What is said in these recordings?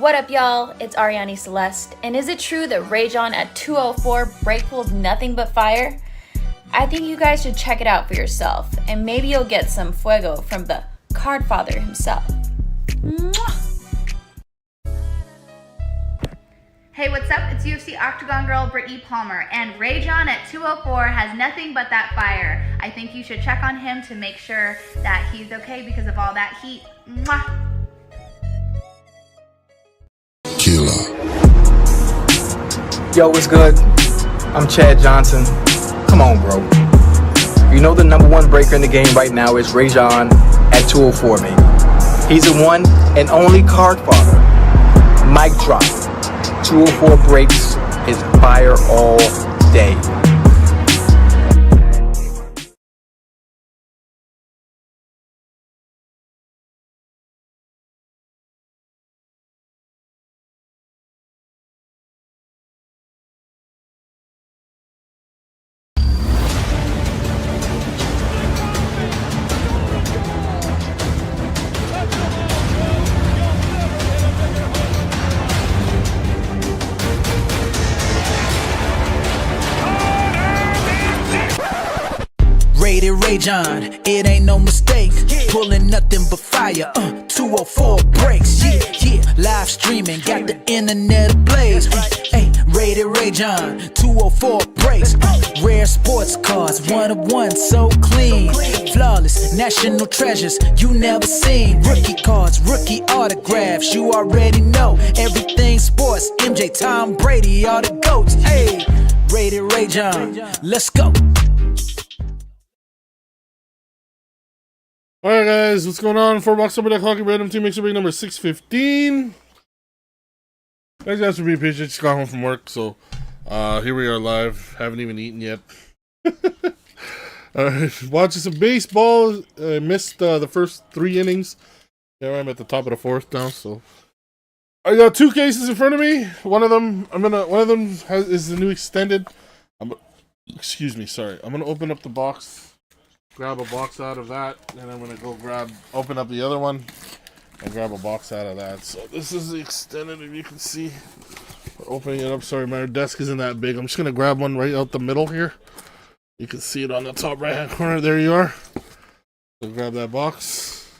What up, y'all? It's Ariani Celeste, and is it true that Rajon at 204 break pulls nothing but fire? I think you guys should check it out for yourself, and maybe you'll get some fuego from the card father himself. Mwah! Hey, what's up? It's UFC Octagon Girl Brittany Palmer, and Rajon at 204 has nothing but that fire. I think you should check on him to make sure that he's okay because of all that heat. Mwah! Killer. Yo, what's good? I'm Chad Johnson. Come on, bro. You know the number one breaker in the game right now is Rajon at 204, man. He's the one and only card father. Mic drop. 204 breaks is fire all day. Rated Rajon, it ain't no mistake. Pulling nothing but fire. 204 breaks, yeah. Live streaming, got the internet ablaze. Hey, Rated Rajon, 204 breaks. Rare sports cars, one of one, so clean. Flawless, national treasures you never seen. Rookie cards, rookie autographs, you already know. Everything sports, MJ, Tom Brady, all the GOATs. Hey, Rated Rajon, let's go. Alright guys, what's going on? $4 random team makes number 615. Thanks guys for being patient. Just got home from work, so here we are live. Haven't even eaten yet. Alright, watching some baseball. I missed the first 3 innings. Yeah, I'm at the top of the 4th now, so I got 2 cases in front of me. One of them is the new extended. Excuse me, sorry. I'm gonna open up the box. Grab a box out of that, and I'm gonna go open up the other one, and grab a box out of that. So this is the extended, if you can see. We're opening it up. Sorry, my desk isn't that big. I'm just gonna grab one right out the middle here. You can see it on the top right hand corner. There you are. So grab that box,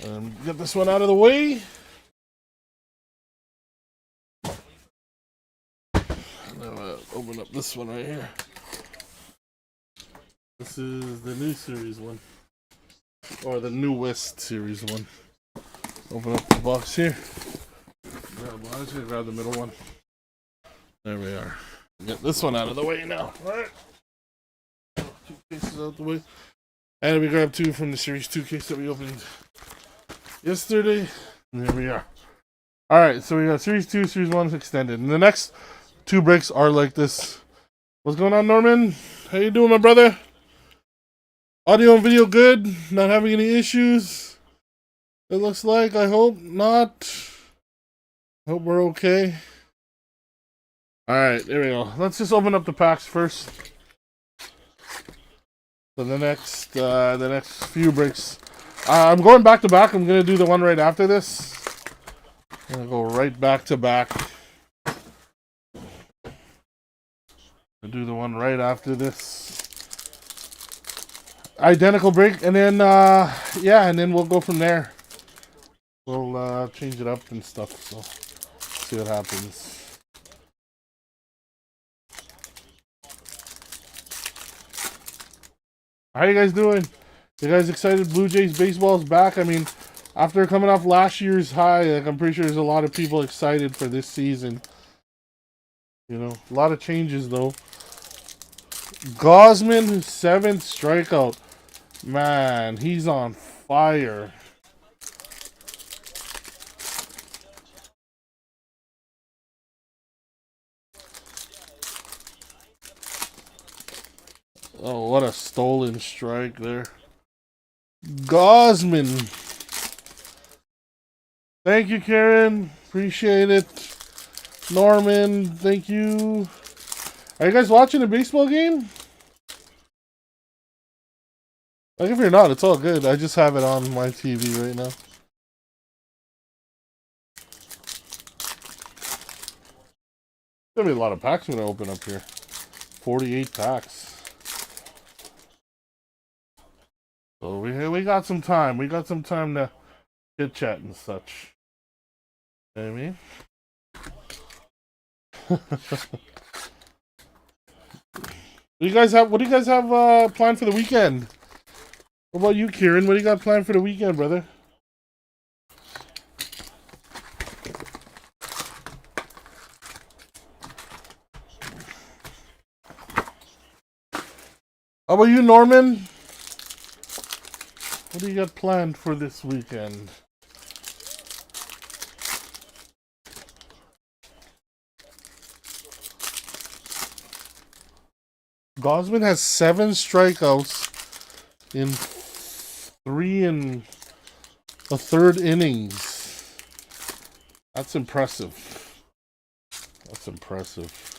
and get this one out of the way. Now open up this one right here. This is the new series one, or the newest series one. Open up the box here. I'm just gonna grab the middle one. There we are. Get this one out of the way now. Alright. 2 cases out the way. And we grabbed 2 from the series 2 case that we opened yesterday. And there we are. Alright, so we got series 2, series 1 extended. And the next 2 breaks are like this. What's going on, Norman? How you doing, my brother? Audio and video good? Not having any issues? It looks like. I hope not. Hope we're okay. Alright, there we go. Let's just open up the packs first. So the next few breaks. I'm going back to back. I'm going to do the one right after this. I'm going to go right back to back. I'll do the one right after this. Identical break, and then yeah, and then we'll go from there. We'll change it up and stuff, so see what happens. How you guys doing? You guys excited Blue Jays baseball's back? I mean, after coming off last year's high, like, I'm pretty sure there's a lot of people excited for this season. You know, a lot of changes though. Gosman, 7th strikeout. Man, he's on fire. Oh, what a stolen strike there. Gosman. Thank you, Karen. Appreciate it. Norman, thank you. Are you guys watching a baseball game? Like, if you're not, it's all good. I just have it on my TV right now. There'll be a lot of packs when I open up here. 48 packs. So we got some time. We got some time to chit chat and such. You know what I mean? What do you guys have planned for the weekend? What about you, Kieran? What do you got planned for the weekend, brother? How about you, Norman? What do you got planned for this weekend? Gosman has 7 strikeouts in 3 1/3 innings. That's impressive. That's impressive.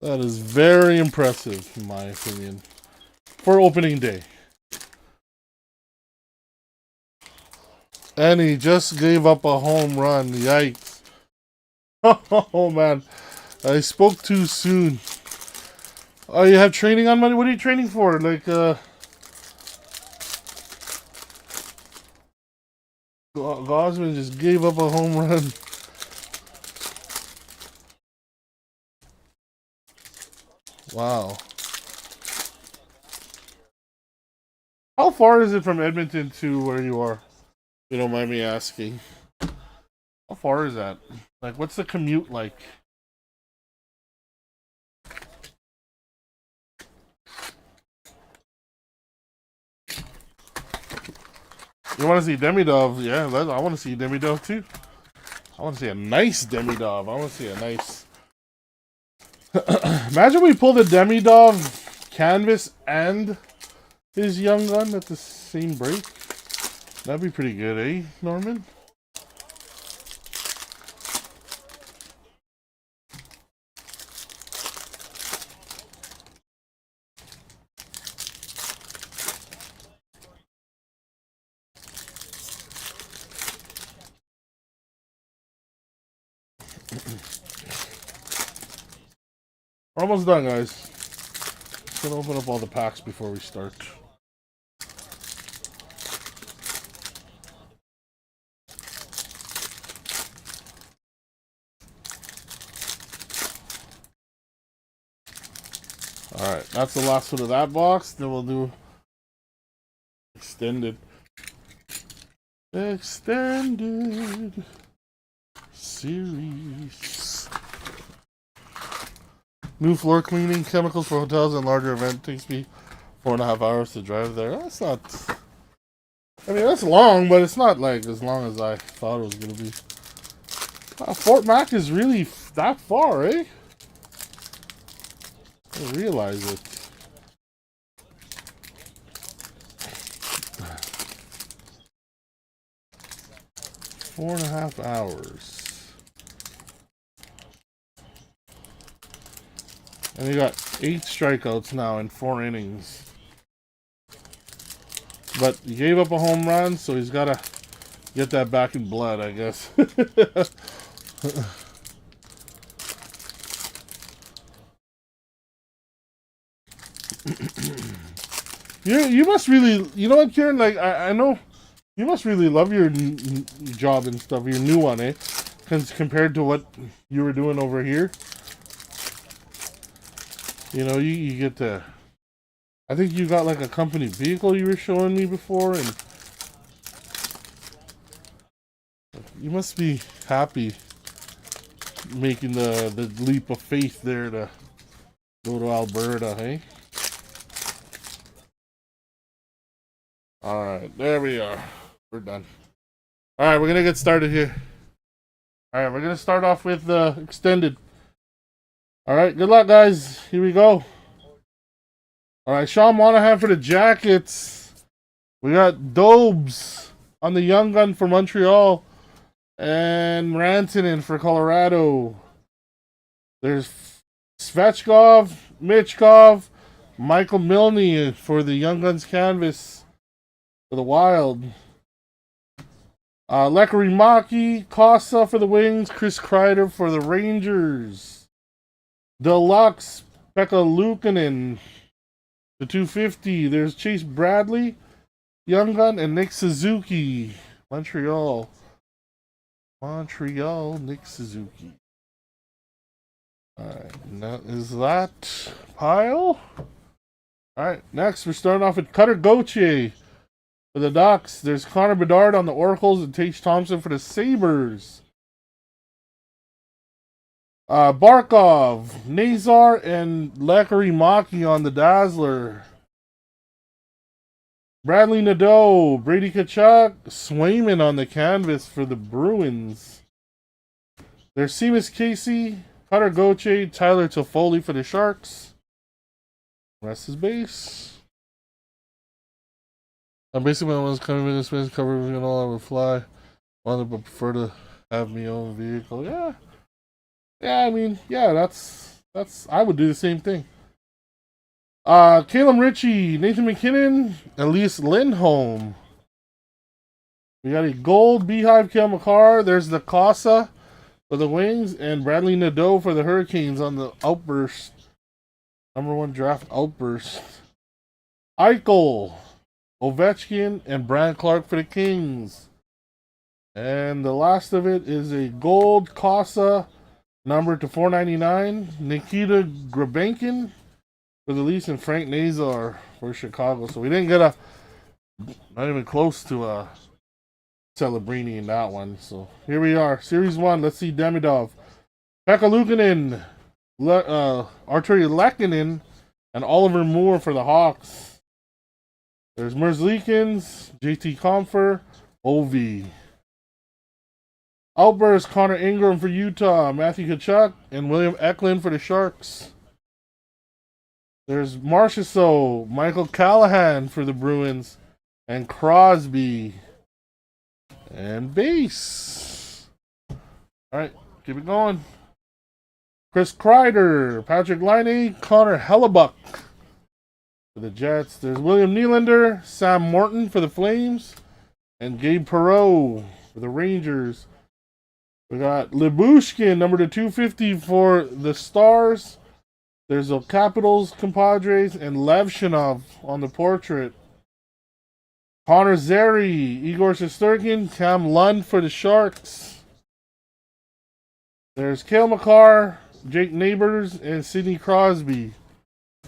That is very impressive, in my opinion, for opening day. And he just gave up a home run. Yikes. Oh, man. I spoke too soon. Oh, you have training on Monday? What are you training for? Like, Gosman just gave up a home run. Wow. How far is it from Edmonton to where you are? You don't mind me asking. How far is that? Like, what's the commute like? You want to see Demi-Dove? Yeah, I want to see Demi-Dove too. I want to see a nice Demi-Dove. I want to see a nice... Imagine we pull the Demi-Dove canvas and his young gun at the same break. That'd be pretty good, eh, Norman? We're almost done, guys. Just gonna open up all the packs before we start. Alright, that's the last one of that box. Then we'll do extended series. New floor cleaning chemicals for hotels and larger event. Takes me 4.5 hours to drive there. That's not... I mean, that's long, but it's not like as long as I thought it was going to be. Fort Mac is really that far, eh? I didn't realize it. Four and a half hours. And he got 8 strikeouts now in 4 innings. But he gave up a home run, so he's got to get that back in blood, I guess. You must really, you know what, Kieran? Like, I know you must really love your job and stuff, your new one, eh? Because compared to what you were doing over here. You know, you get to... I think you got like a company vehicle you were showing me before, and... You must be happy making the leap of faith there to go to Alberta, hey? Alright, there we are. We're done. Alright, we're gonna get started here. Alright, we're gonna start off with the extended. Alright, good luck, guys. Here we go. Alright, Sean Monahan for the Jackets. We got Dobes on the young gun for Montreal. And Rantanen for Colorado. There's Svechkov, Michkov, Michael Milne for the young guns canvas for the Wild. Lekkerimäki, Casa for the Wings, Chris Kreider for the Rangers. Deluxe, Pekka Luukkonen, the 250. There's Chase Bradley, Young Gun, and Nick Suzuki, Montreal. Nick Suzuki. Alright, that is that pile. Alright, next we're starting off with Cutter Gauthier for the Ducks. There's Connor Bedard on the Oracles and Tage Thompson for the Sabres. Barkov, Nazar, and Lekkerimäki on the Dazzler. Bradley Nadeau, Brady Tkachuk, Swayman on the canvas for the Bruins. There's Seamus Casey, Cutter Gauthier, Tyler Toffoli for the Sharks. Rest is base. I'm basically when I was coming in this space covering and all I would fly. Wanted but prefer to have my own vehicle. Yeah, I mean, yeah, that's I would do the same thing. Caleb Ritchie, Nathan McKinnon, Elise Lindholm. We got a gold Beehive Cale Makar. There's the Casa for the Wings and Bradley Nadeau for the Hurricanes on the Outburst. #1 draft Outburst. Eichel, Ovechkin, and Brand Clark for the Kings. And the last of it is a gold Casa number to 499. Nikita Grabenkin for the Leafs and Frank Nazar for Chicago. So we didn't get not even close to a Celebrini in that one. So here we are. Series 1. Let's see Demidov. Pekka Luukkonen, Arturi Lehkonen, and Oliver Moore for the Hawks. There's Merzlikins, JT Compher, Ovi. Outburst, Connor Ingram for Utah, Matthew Tkachuk, and William Eklund for the Sharks. There's Marchessault, Michael Callahan for the Bruins, and Crosby. And base. Alright, keep it going. Chris Kreider, Patrick Laine, Connor Hellebuck for the Jets. There's William Nylander, Sam Morton for the Flames, and Gabe Perreault for the Rangers. We got Lyubushkin, number to 250 for the Stars. There's the Capitals compadres and Levshinov on the portrait. Connor Zary, Igor Shesterkin, Cam Lund for the Sharks. There's Cale Makar, Jake Neighbors, and Sidney Crosby.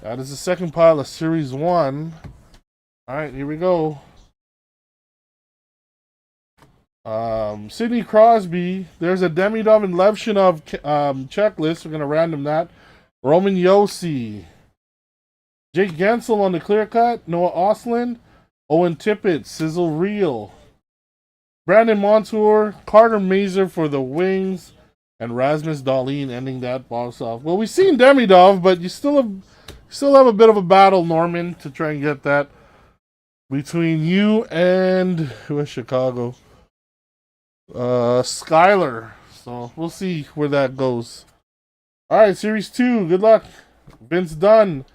That is the second pile of Series 1. Alright, here we go. Sidney Crosby. There's a Demidov and Levshinov checklist. We're going to random that. Roman Josi. Jake Gensel on the clear cut. Noah Ostlund. Owen Tippett. Sizzle Reel. Brandon Montour. Carter Mazer for the Wings. And Rasmus Dahlin ending that box off. Well, we've seen Demidov, but you still have a bit of a battle, Norman, to try and get that between you and who is Chicago? Skyler. So we'll see where that goes. Alright, Series 2. Good luck. Vince Dunn,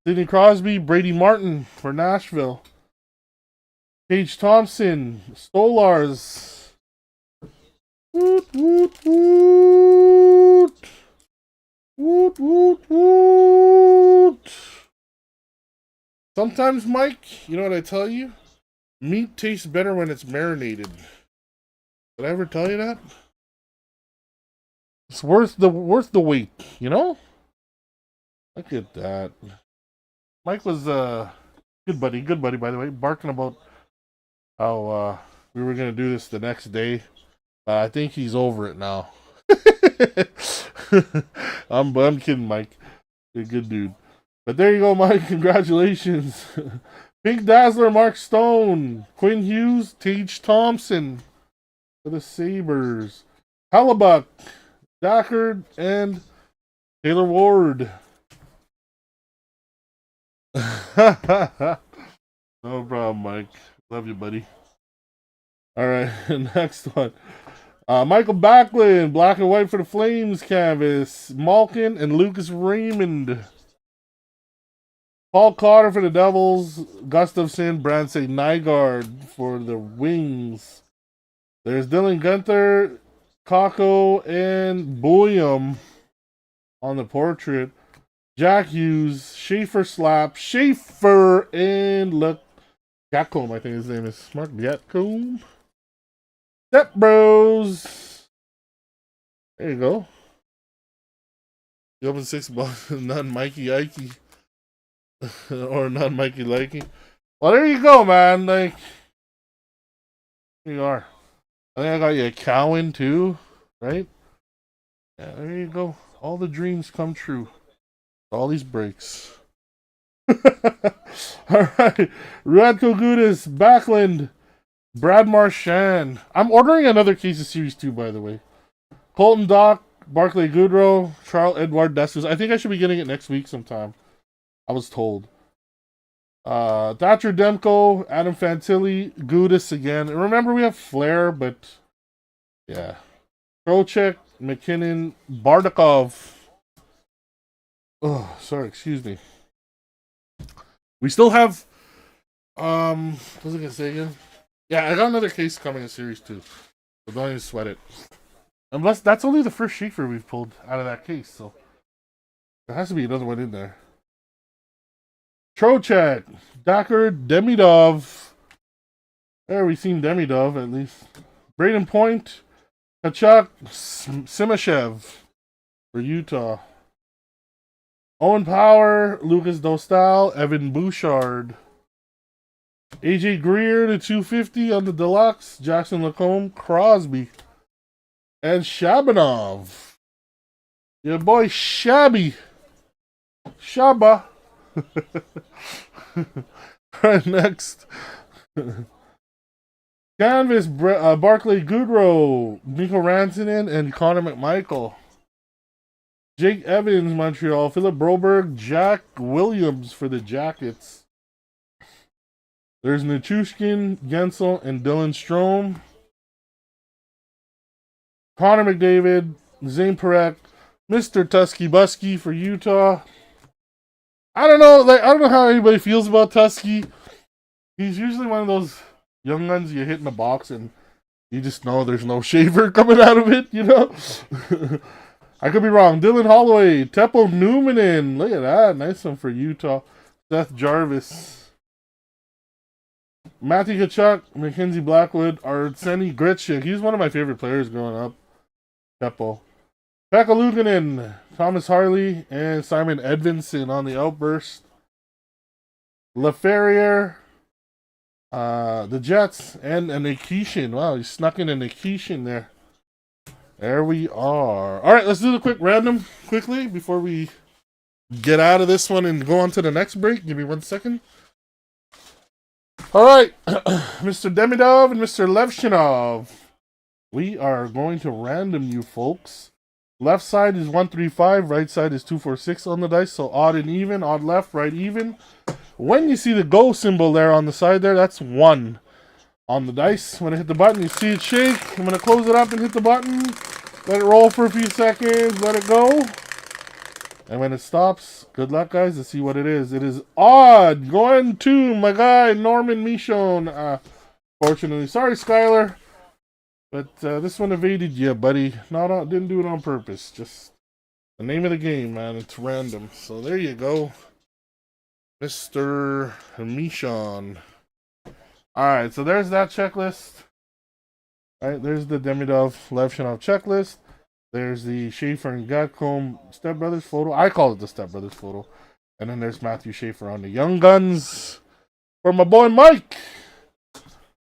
Sidney Crosby, Brady Martin for Nashville. Tage Thompson, Stolars. Woot, woot, woot. Woot, woot, woot. Sometimes, Mike, you know what I tell you? Meat tastes better when it's marinated. Did I ever tell you that? It's worth the wait, you know? Look at that. Mike was good buddy by the way, barking about how we were gonna do this the next day. I think he's over it now. I'm kidding, Mike. You're a good dude. But there you go, Mike. Congratulations. Pink Dazzler, Mark Stone, Quinn Hughes, Tage Thompson for the Sabres. Hellebuck, Dackard, and Taylor Ward. No problem, Mike. Love you, buddy. Alright, next one. Michael Backlund, black and white for the Flames canvas. Malkin and Lucas Raymond. Paul Cotter for the Devils. Gustafsson, Brandsegg, Nygaard for the Wings. There's Dylan Gunther, Kako, and William on the portrait. Jack Hughes, Schaefer Slap, Schaefer, and look, Gatcomb, I think his name is. Mark Gatcomb. Step Bros. There you go. You open $6, not Mikey Ikey. Or not Mikey Likey. Well, there you go, man. Like, here you are. I think I got you a Cowan too, right? Yeah, there you go. All the dreams come true. All these breaks. Alright. Radko Gudis, Backlund, Brad Marchand. I'm ordering another case of Series 2, by the way. Colton Dock, Barclay Goodrow, Charles Edward Dessus. I think I should be getting it next week sometime. I was told. Thatcher Demko, Adam Fantilli, Gudis again. And remember, we have Flair, but yeah. Trocheck, McKinnon, Bardakov. Oh, sorry, excuse me. We still have what was I gonna say again? Yeah, I got another case coming in Series 2. So don't even sweat it. Unless that's only the first Schaefer we've pulled out of that case, so there has to be another one in there. Trocheck, Dakar, Demidov. There, we've seen Demidov at least. Braden Point, Kachuk, Simashev for Utah. Owen Power, Lucas Dostal, Evan Bouchard. AJ Greer to 250 on the deluxe. Jackson Lacombe, Crosby. And Shabanov. Your boy Shabby. Shaba. Right, next. Canvas, Barclay Goodrow, Nico Rantanen, and Connor McMichael. Jake Evans, Montreal. Philip Broberg, Jack Williams for the Jackets. There's Nichushkin, Gensel, and Dylan Strome. Connor McDavid, Zane Parekh, Mr. Tusky Busky for Utah. I don't know how anybody feels about Tusky. He's usually one of those young guns you hit in the box and you just know there's no shaver coming out of it, you know? I could be wrong. Dylan Holloway, Teppo Numanen. Look at that. Nice one for Utah. Seth Jarvis. Matthew Kachuk, Mackenzie Blackwood, Arseni Gritschik. He's one of my favorite players growing up. Teppo. Pekka Luukkonen, Thomas Harley, and Simon Edvinson on the outburst. LaFerriere, the Jets, and a Nikishin. Wow, he snuck in a Nikishin there. There we are. All right, let's do the quick random quickly before we get out of this one and go on to the next break. Give me 1 second. All right, Mr. Demidov and Mr. Levshinov. We are going to random you folks. Left side is 135, right side is 246 on the dice, so odd and even, odd left, right even. When you see the go symbol there on the side there, that's 1 on the dice. When I hit the button, you see it shake. I'm going to close it up and hit the button. Let it roll for a few seconds, let it go. And when it stops, good luck, guys, to see what it is. It is odd, going to my guy, Norman Michon. Fortunately, sorry, Skylar. But this one evaded you, buddy. Didn't do it on purpose. Just the name of the game, man. It's random. So there you go, Mr. Michon. All right, so there's that checklist. All right, there's the Demidov Levshinov checklist. There's the Schaefer and Gatcomb Step Brothers photo. I call it the Step Brothers photo. And then there's Matthew Schaefer on the Young Guns for my boy Mike.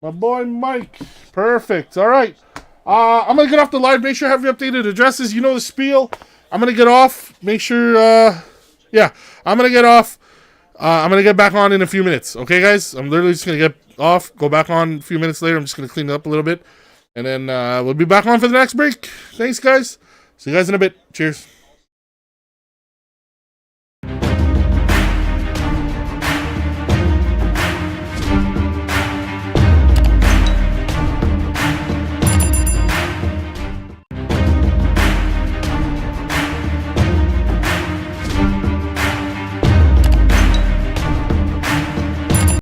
My boy Mike. Perfect. All right. I'm going to get off the live. Make sure I have your updated addresses. You know the spiel. I'm going to get off. Make sure, I'm going to get off. I'm going to get back on in a few minutes. Okay, guys? I'm literally just going to get off, go back on a few minutes later. I'm just going to clean it up a little bit. And then we'll be back on for the next break. Thanks, guys. See you guys in a bit. Cheers.